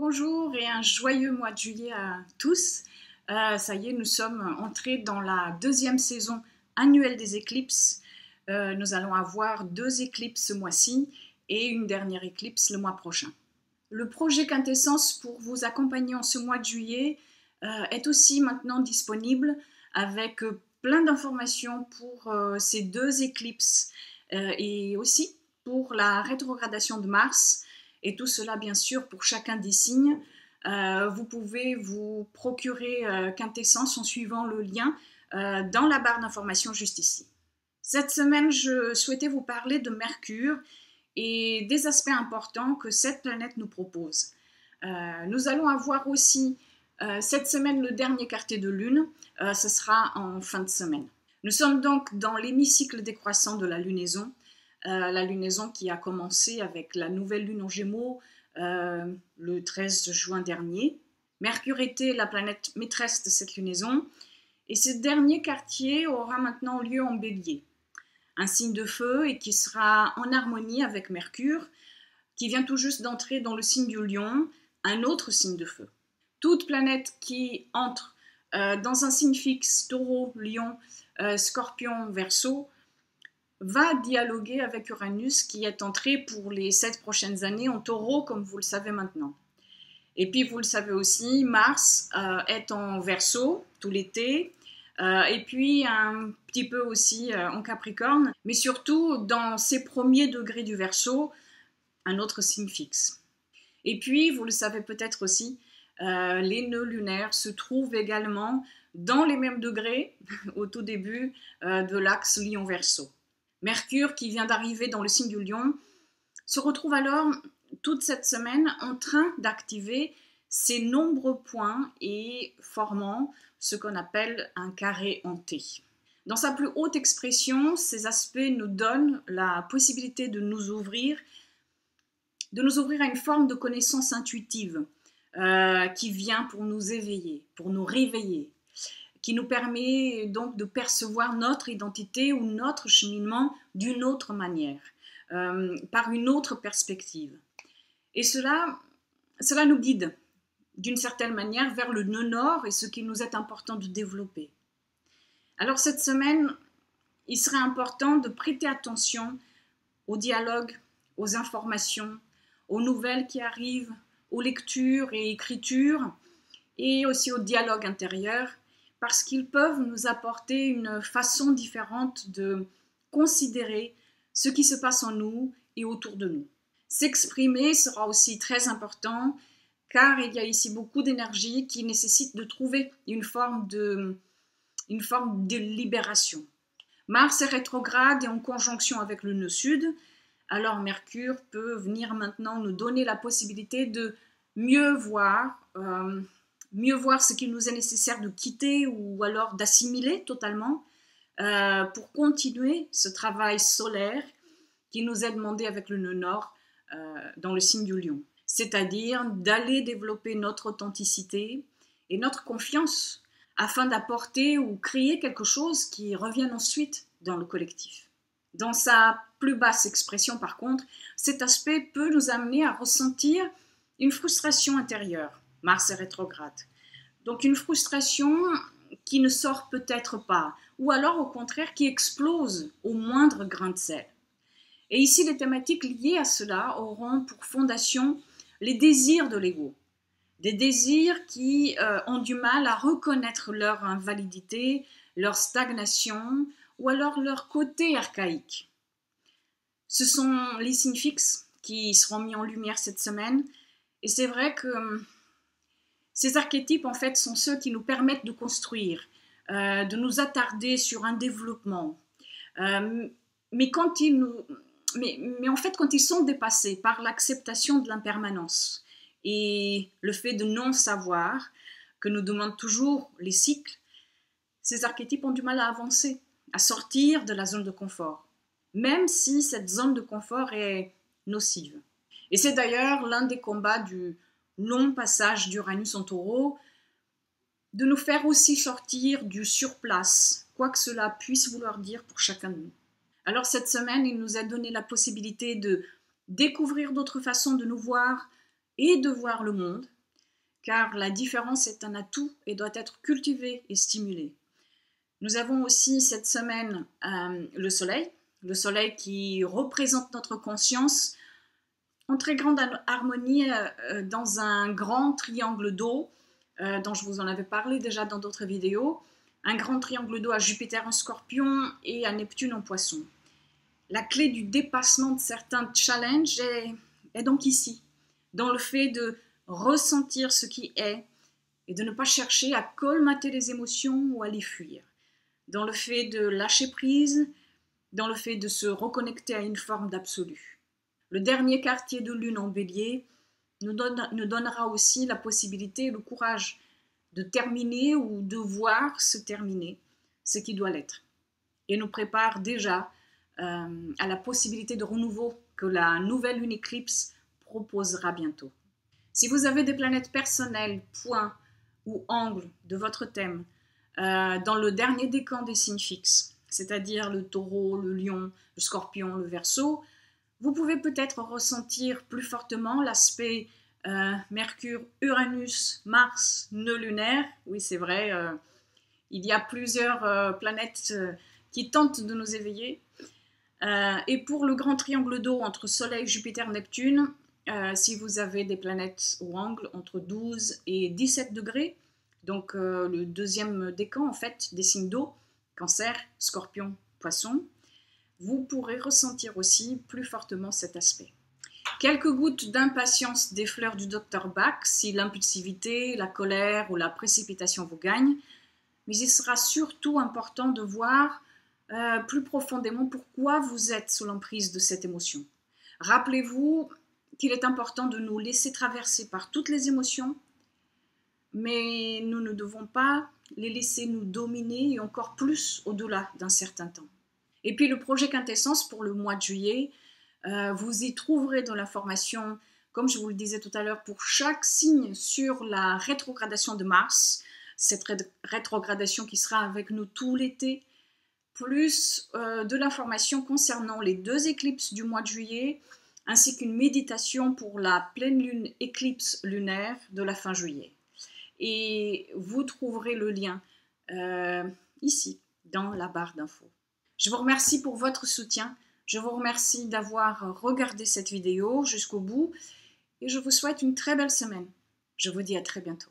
Rebonjour et un joyeux mois de juillet à tous. Ça y est, nous sommes entrés dans la deuxième saison annuelle des éclipses. Nous allons avoir 2 éclipses ce mois-ci et une dernière éclipse le mois prochain. Le projet Quintessence pour vous accompagner en ce mois de juillet est aussi maintenant disponible avec plein d'informations pour ces 2 éclipses et aussi pour la rétrogradation de Mars. Et tout cela, bien sûr, pour chacun des signes. Vous pouvez vous procurer Quintessence en suivant le lien dans la barre d'information juste ici. Cette semaine, je souhaitais vous parler de Mercure et des aspects importants que cette planète nous propose. Nous allons avoir aussi cette semaine le dernier quartier de lune. Ce sera en fin de semaine. Nous sommes donc dans l'hémicycle décroissant de la lunaison. La lunaison qui a commencé avec la nouvelle lune en Gémeaux le 13 juin dernier. Mercure était la planète maîtresse de cette lunaison et ce dernier quartier aura maintenant lieu en Bélier, un signe de feu et qui sera en harmonie avec Mercure qui vient tout juste d'entrer dans le signe du Lion, un autre signe de feu. Toute planète qui entre dans un signe fixe, Taureau, Lion, Scorpion, Verseau, va dialoguer avec Uranus qui est entré pour les 7 prochaines années en Taureau, comme vous le savez maintenant. Et puis vous le savez aussi, Mars est en Verseau tout l'été, et puis un petit peu aussi en Capricorne, mais surtout dans ses premiers degrés du Verseau, un autre signe fixe. Et puis, vous le savez peut-être aussi, les nœuds lunaires se trouvent également dans les mêmes degrés au tout début de l'axe Lion-Verseau. Mercure, qui vient d'arriver dans le signe du Lion, se retrouve alors toute cette semaine en train d'activer ses nombreux points et formant ce qu'on appelle un carré hanté. Dans sa plus haute expression, ces aspects nous donnent la possibilité de nous ouvrir à une forme de connaissance intuitive qui vient pour nous éveiller, pour nous réveiller, qui nous permet donc de percevoir notre identité ou notre cheminement d'une autre manière, par une autre perspective. Et cela nous guide d'une certaine manière vers le nœud nord et ce qu'il nous est important de développer. Alors cette semaine, il serait important de prêter attention aux dialogues, aux informations, aux nouvelles qui arrivent, aux lectures et écritures, et aussi au dialogue intérieur, parce qu'ils peuvent nous apporter une façon différente de considérer ce qui se passe en nous et autour de nous. S'exprimer sera aussi très important, car il y a ici beaucoup d'énergie qui nécessite de trouver une forme de libération. Mars est rétrograde et en conjonction avec le nœud sud, alors Mercure peut venir maintenant nous donner la possibilité de mieux voir ce qu'il nous est nécessaire de quitter ou alors d'assimiler totalement pour continuer ce travail solaire qui nous est demandé avec le nœud nord dans le signe du Lion. C'est-à-dire d'aller développer notre authenticité et notre confiance afin d'apporter ou créer quelque chose qui revienne ensuite dans le collectif. Dans sa plus basse expression, par contre, cet aspect peut nous amener à ressentir une frustration intérieure. Mars est rétrograde. Donc une frustration qui ne sort peut-être pas, ou alors au contraire qui explose au moindre grain de sel. Et ici, les thématiques liées à cela auront pour fondation les désirs de l'ego. Des désirs qui ont du mal à reconnaître leur invalidité, leur stagnation, ou alors leur côté archaïque. Ce sont les signes fixes qui seront mis en lumière cette semaine, et c'est vrai que ces archétypes en fait sont ceux qui nous permettent de construire, de nous attarder sur un développement. Mais en fait, quand ils sont dépassés par l'acceptation de l'impermanence et le fait de non savoir que nous demandent toujours les cycles, ces archétypes ont du mal à avancer, à sortir de la zone de confort, même si cette zone de confort est nocive. Et c'est d'ailleurs l'un des combats du long passage d'Uranus en Taureau, de nous faire aussi sortir du surplace, quoi que cela puisse vouloir dire pour chacun de nous. Alors cette semaine, il nous a donné la possibilité de découvrir d'autres façons de nous voir et de voir le monde, car la différence est un atout et doit être cultivée et stimulée. Nous avons aussi cette semaine le soleil qui représente notre conscience en très grande harmonie dans un grand triangle d'eau, dont je vous en avais parlé déjà dans d'autres vidéos, un grand triangle d'eau à Jupiter en Scorpion et à Neptune en Poisson. La clé du dépassement de certains challenges est donc ici, dans le fait de ressentir ce qui est et de ne pas chercher à colmater les émotions ou à les fuir, dans le fait de lâcher prise, dans le fait de se reconnecter à une forme d'absolu. Le dernier quartier de lune en bélier nous donnera aussi la possibilité et le courage de terminer ou de voir se terminer ce qui doit l'être, et nous prépare déjà à la possibilité de renouveau que la nouvelle lune éclipse proposera bientôt. Si vous avez des planètes personnelles, points ou angles de votre thème dans le dernier décan des signes fixes, c'est-à-dire le taureau, le lion, le scorpion, le verseau, vous pouvez peut-être ressentir plus fortement l'aspect Mercure, Uranus, Mars, nœud lunaire. Oui, c'est vrai, il y a plusieurs planètes qui tentent de nous éveiller. Et pour le grand triangle d'eau entre Soleil, Jupiter, Neptune, si vous avez des planètes au angle entre 12 et 17 degrés, donc le deuxième décan en fait des signes d'eau, Cancer, Scorpion, Poisson, vous pourrez ressentir aussi plus fortement cet aspect. Quelques gouttes d'impatience des fleurs du Dr Bach si l'impulsivité, la colère ou la précipitation vous gagnent, mais il sera surtout important de voir plus profondément pourquoi vous êtes sous l'emprise de cette émotion. Rappelez-vous qu'il est important de nous laisser traverser par toutes les émotions, mais nous ne devons pas les laisser nous dominer et encore plus au-delà d'un certain temps. Et puis le projet Quintessence pour le mois de juillet, vous y trouverez de l'information, comme je vous le disais tout à l'heure, pour chaque signe sur la rétrogradation de Mars, cette rétrogradation qui sera avec nous tout l'été, plus de l'information concernant les 2 éclipses du mois de juillet, ainsi qu'une méditation pour la pleine lune éclipse lunaire de la fin juillet. Et vous trouverez le lien ici, dans la barre d'infos. Je vous remercie pour votre soutien. Je vous remercie d'avoir regardé cette vidéo jusqu'au bout et je vous souhaite une très belle semaine. Je vous dis à très bientôt.